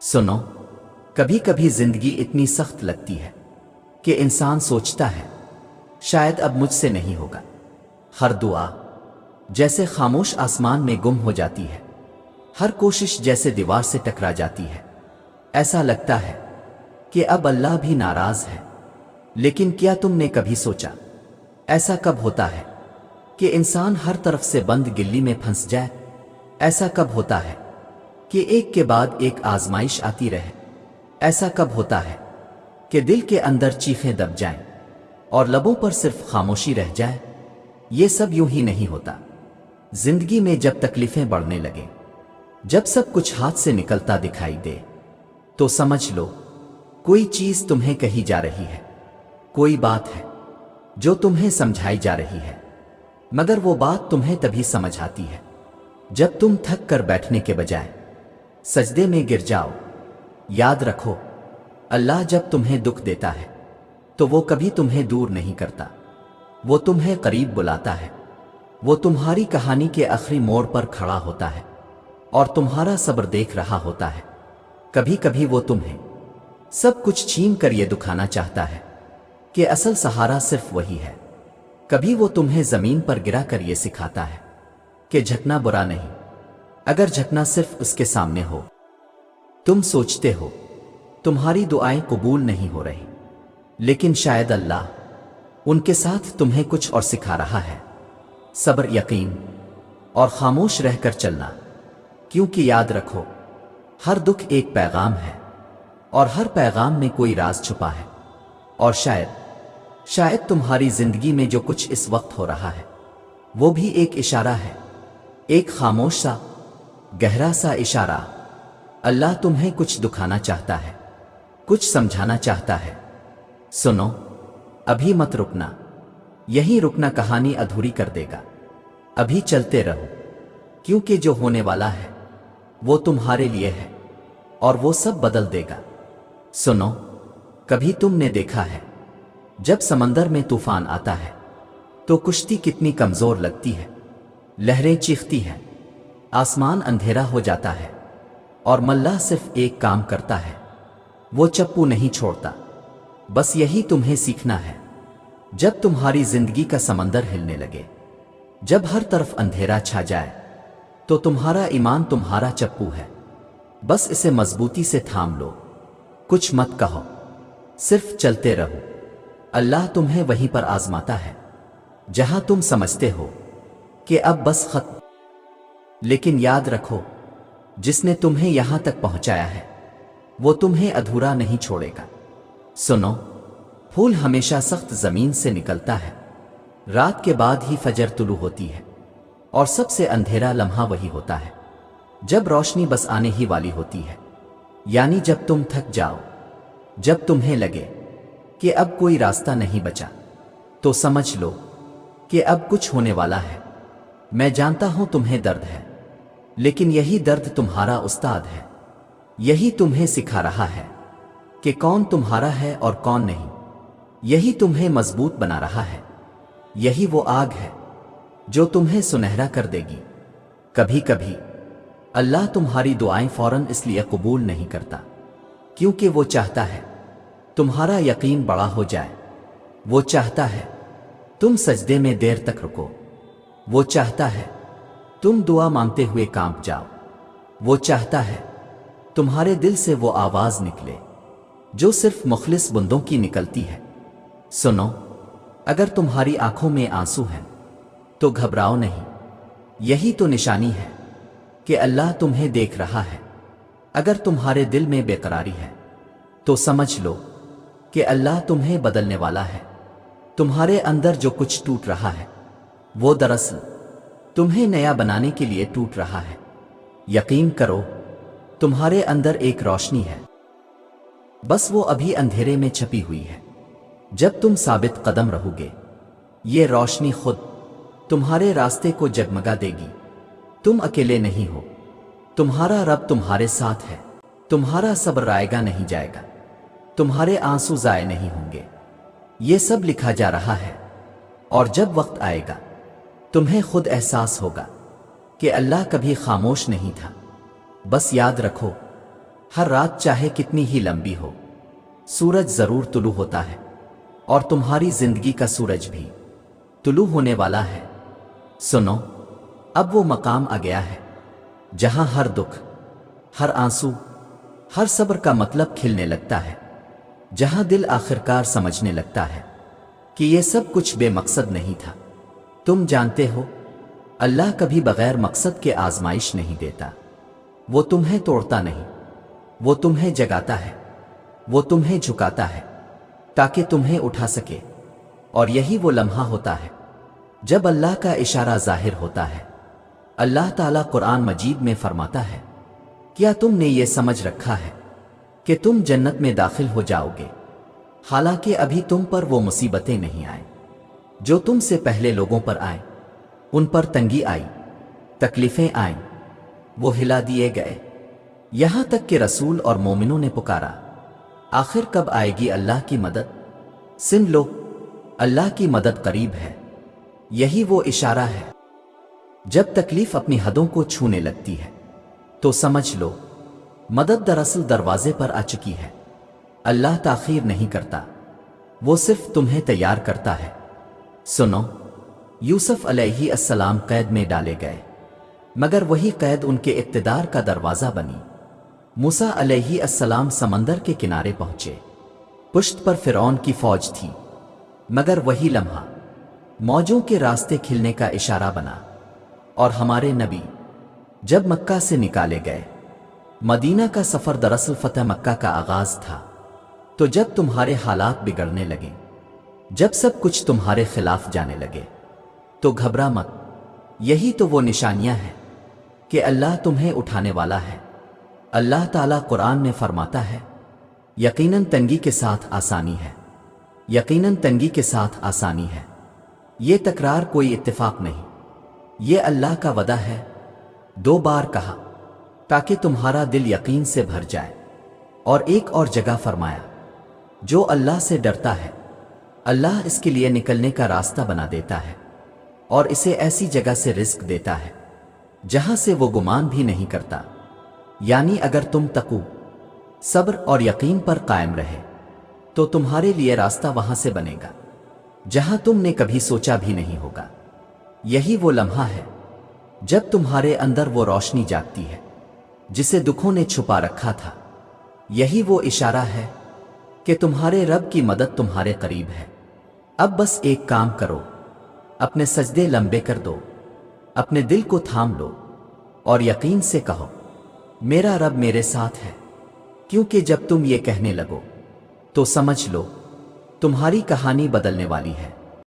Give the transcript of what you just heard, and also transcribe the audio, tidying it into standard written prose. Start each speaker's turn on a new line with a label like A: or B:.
A: سنو، کبھی کبھی زندگی اتنی سخت لگتی ہے کہ انسان سوچتا ہے شاید اب مجھ سے نہیں ہوگا۔ ہر دعا جیسے خاموش آسمان میں گم ہو جاتی ہے، ہر کوشش جیسے دیوار سے ٹکرا جاتی ہے۔ ایسا لگتا ہے کہ اب اللہ بھی ناراض ہے۔ لیکن کیا تم نے کبھی سوچا ایسا کب ہوتا ہے کہ انسان ہر طرف سے بند گلی میں پھنس جائے؟ ایسا کب ہوتا ہے کہ ایک کے بعد ایک آزمائش آتی رہے؟ ایسا کب ہوتا ہے کہ دل کے اندر چیخیں دب جائیں اور لبوں پر صرف خاموشی رہ جائے؟ یہ سب یوں ہی نہیں ہوتا۔ زندگی میں جب تکلیفیں بڑھنے لگے، جب سب کچھ ہاتھ سے نکلتا دکھائی دے، تو سمجھ لو کوئی چیز تمہیں کہی جا رہی ہے، کوئی بات ہے جو تمہیں سمجھائی جا رہی ہے، مگر وہ بات تمہیں تبھی سمجھ آتی ہے جب تم تھک کر بیٹھنے کے بجائے سجدے میں گر جاؤ۔ یاد رکھو، اللہ جب تمہیں دکھ دیتا ہے تو وہ کبھی تمہیں دور نہیں کرتا، وہ تمہیں قریب بلاتا ہے۔ وہ تمہاری کہانی کے آخری موڑ پر کھڑا ہوتا ہے اور تمہارا صبر دیکھ رہا ہوتا ہے۔ کبھی کبھی وہ تمہیں سب کچھ چھین کر یہ دکھانا چاہتا ہے کہ اصل سہارا صرف وہی ہے۔ کبھی وہ تمہیں زمین پر گرا کر یہ سکھاتا ہے کہ جھکنا برا نہیں، اگر جھکنا صرف اس کے سامنے ہو۔ تم سوچتے ہو تمہاری دعائیں قبول نہیں ہو رہی، لیکن شاید اللہ ان کے ساتھ تمہیں کچھ اور سکھا رہا ہے، صبر، یقین اور خاموش رہ کر چلنا۔ کیونکہ یاد رکھو، ہر دکھ ایک پیغام ہے اور ہر پیغام میں کوئی راز چھپا ہے۔ اور شاید تمہاری زندگی میں جو کچھ اس وقت ہو رہا ہے وہ بھی ایک اشارہ ہے، ایک خاموش سا گہرا سا اشارہ۔ اللہ تمہیں کچھ دکھانا چاہتا ہے، کچھ سمجھانا چاہتا ہے۔ سنو، ابھی مت رکنا، یہی رکنا کہانی ادھوری کر دے گا۔ ابھی چلتے رہو، کیونکہ جو ہونے والا ہے وہ تمہارے لیے ہے اور وہ سب بدل دے گا۔ سنو، کبھی تم نے دیکھا ہے جب سمندر میں طوفان آتا ہے تو کشتی کتنی کمزور لگتی ہے، لہریں چیختی ہیں، آسمان اندھیرا ہو جاتا ہے، اور ملاح صرف ایک کام کرتا ہے، وہ چپو نہیں چھوڑتا۔ بس یہی تمہیں سیکھنا ہے۔ جب تمہاری زندگی کا سمندر ہلنے لگے، جب ہر طرف اندھیرا چھا جائے، تو تمہارا ایمان تمہارا چپو ہے، بس اسے مضبوطی سے تھام لو۔ کچھ مت کہو، صرف چلتے رہو۔ اللہ تمہیں وہیں پر آزماتا ہے جہاں تم سمجھتے ہو کہ اب بس ختم۔ لیکن یاد رکھو، جس نے تمہیں یہاں تک پہنچایا ہے وہ تمہیں ادھورا نہیں چھوڑے گا۔ سنو، پھول ہمیشہ سخت زمین سے نکلتا ہے، رات کے بعد ہی فجر طلوع ہوتی ہے، اور سب سے اندھیرا لمحہ وہی ہوتا ہے جب روشنی بس آنے ہی والی ہوتی ہے۔ یعنی جب تم تھک جاؤ، جب تمہیں لگے کہ اب کوئی راستہ نہیں بچا، تو سمجھ لو کہ اب کچھ ہونے والا ہے۔ میں جانتا ہوں تمہیں درد ہے، لیکن یہی درد تمہارا استاد ہے۔ یہی تمہیں سکھا رہا ہے کہ کون تمہارا ہے اور کون نہیں۔ یہی تمہیں مضبوط بنا رہا ہے۔ یہی وہ آگ ہے جو تمہیں سنہرا کر دے گی۔ کبھی کبھی اللہ تمہاری دعائیں فوراً اس لیے قبول نہیں کرتا کیونکہ وہ چاہتا ہے تمہارا یقین بڑا ہو جائے۔ وہ چاہتا ہے تم سجدے میں دیر تک رکو۔ وہ چاہتا ہے تم دعا مانگتے ہوئے کانپ جاؤ۔ وہ چاہتا ہے تمہارے دل سے وہ آواز نکلے جو صرف مخلص بندوں کی نکلتی ہے۔ سنو، اگر تمہاری آنکھوں میں آنسو ہیں تو گھبراؤ نہیں، یہی تو نشانی ہے کہ اللہ تمہیں دیکھ رہا ہے۔ اگر تمہارے دل میں بے قراری ہے تو سمجھ لو کہ اللہ تمہیں بدلنے والا ہے۔ تمہارے اندر جو کچھ ٹوٹ رہا ہے وہ دراصل تمہیں نیا بنانے کے لیے ٹوٹ رہا ہے۔ یقین کرو، تمہارے اندر ایک روشنی ہے، بس وہ ابھی اندھیرے میں چھپی ہوئی ہے۔ جب تم ثابت قدم رہو گے، یہ روشنی خود تمہارے راستے کو جگمگا دے گی۔ تم اکیلے نہیں ہو، تمہارا رب تمہارے ساتھ ہے۔ تمہارا صبر رائے گا نہیں جائے گا، تمہارے آنسو ضائع نہیں ہوں گے۔ یہ سب لکھا جا رہا ہے، اور جب وقت آئے گا تمہیں خود احساس ہوگا کہ اللہ کبھی خاموش نہیں تھا۔ بس یاد رکھو، ہر رات چاہے کتنی ہی لمبی ہو، سورج ضرور طلوع ہوتا ہے، اور تمہاری زندگی کا سورج بھی طلوع ہونے والا ہے۔ سنو، اب وہ مقام آ گیا ہے جہاں ہر دکھ، ہر آنسو، ہر صبر کا مطلب کھلنے لگتا ہے، جہاں دل آخرکار سمجھنے لگتا ہے کہ یہ سب کچھ بے مقصد نہیں تھا۔ تم جانتے ہو، اللہ کبھی بغیر مقصد کے آزمائش نہیں دیتا۔ وہ تمہیں توڑتا نہیں، وہ تمہیں جگاتا ہے، وہ تمہیں جھکاتا ہے تاکہ تمہیں اٹھا سکے۔ اور یہی وہ لمحہ ہوتا ہے جب اللہ کا اشارہ ظاہر ہوتا ہے۔ اللہ تعالیٰ قرآن مجید میں فرماتا ہے، کیا تم نے یہ سمجھ رکھا ہے کہ تم جنت میں داخل ہو جاؤ گے، حالانکہ ابھی تم پر وہ مصیبتیں نہیں آئیں جو تم سے پہلے لوگوں پر آئیں؟ ان پر تنگی آئی، تکلیفیں آئیں، وہ ہلا دیے گئے، یہاں تک کہ رسول اور مومنوں نے پکارا، آخر کب آئے گی اللہ کی مدد؟ سن لو، اللہ کی مدد قریب ہے۔ یہی وہ اشارہ ہے۔ جب تکلیف اپنی حدوں کو چھونے لگتی ہے تو سمجھ لو مدد دراصل دروازے پر آ چکی ہے۔ اللہ تاخیر نہیں کرتا، وہ صرف تمہیں تیار کرتا ہے۔ سنو، یوسف علیہ السلام قید میں ڈالے گئے، مگر وہی قید ان کے اقتدار کا دروازہ بنی۔ موسیٰ علیہ السلام سمندر کے کنارے پہنچے، پشت پر فرعون کی فوج تھی، مگر وہی لمحہ موجوں کے راستے کھلنے کا اشارہ بنا۔ اور ہمارے نبی جب مکہ سے نکالے گئے، مدینہ کا سفر دراصل فتح مکہ کا آغاز تھا۔ تو جب تمہارے حالات بگڑنے لگے، جب سب کچھ تمہارے خلاف جانے لگے، تو گھبرا مت۔ یہی تو وہ نشانیاں ہیں کہ اللہ تمہیں اٹھانے والا ہے۔ اللہ تعالیٰ قرآن میں فرماتا ہے، یقیناً تنگی کے ساتھ آسانی ہے، یقیناً تنگی کے ساتھ آسانی ہے۔ یہ تکرار کوئی اتفاق نہیں، یہ اللہ کا وعدہ ہے۔ 2 بار کہا تاکہ تمہارا دل یقین سے بھر جائے، اور ایک اور جگہ فرمایا، جو اللہ سے ڈرتا ہے اللہ اس کے لیے نکلنے کا راستہ بنا دیتا ہے، اور اسے ایسی جگہ سے رزق دیتا ہے جہاں سے وہ گمان بھی نہیں کرتا۔ یعنی اگر تم تقوی، صبر اور یقین پر قائم رہے تو تمہارے لیے راستہ وہاں سے بنے گا جہاں تم نے کبھی سوچا بھی نہیں ہوگا۔ یہی وہ لمحہ ہے جب تمہارے اندر وہ روشنی جاگتی ہے جسے دکھوں نے چھپا رکھا تھا۔ یہی وہ اشارہ ہے کہ تمہارے رب کی مدد تمہارے قریب ہے۔ اب بس ایک کام کرو، اپنے سجدے لمبے کر دو، اپنے دل کو تھام لو، اور یقین سے کہو، میرا رب میرے ساتھ ہے۔ کیونکہ جب تم یہ کہنے لگو تو سمجھ لو تمہاری کہانی بدلنے والی ہے۔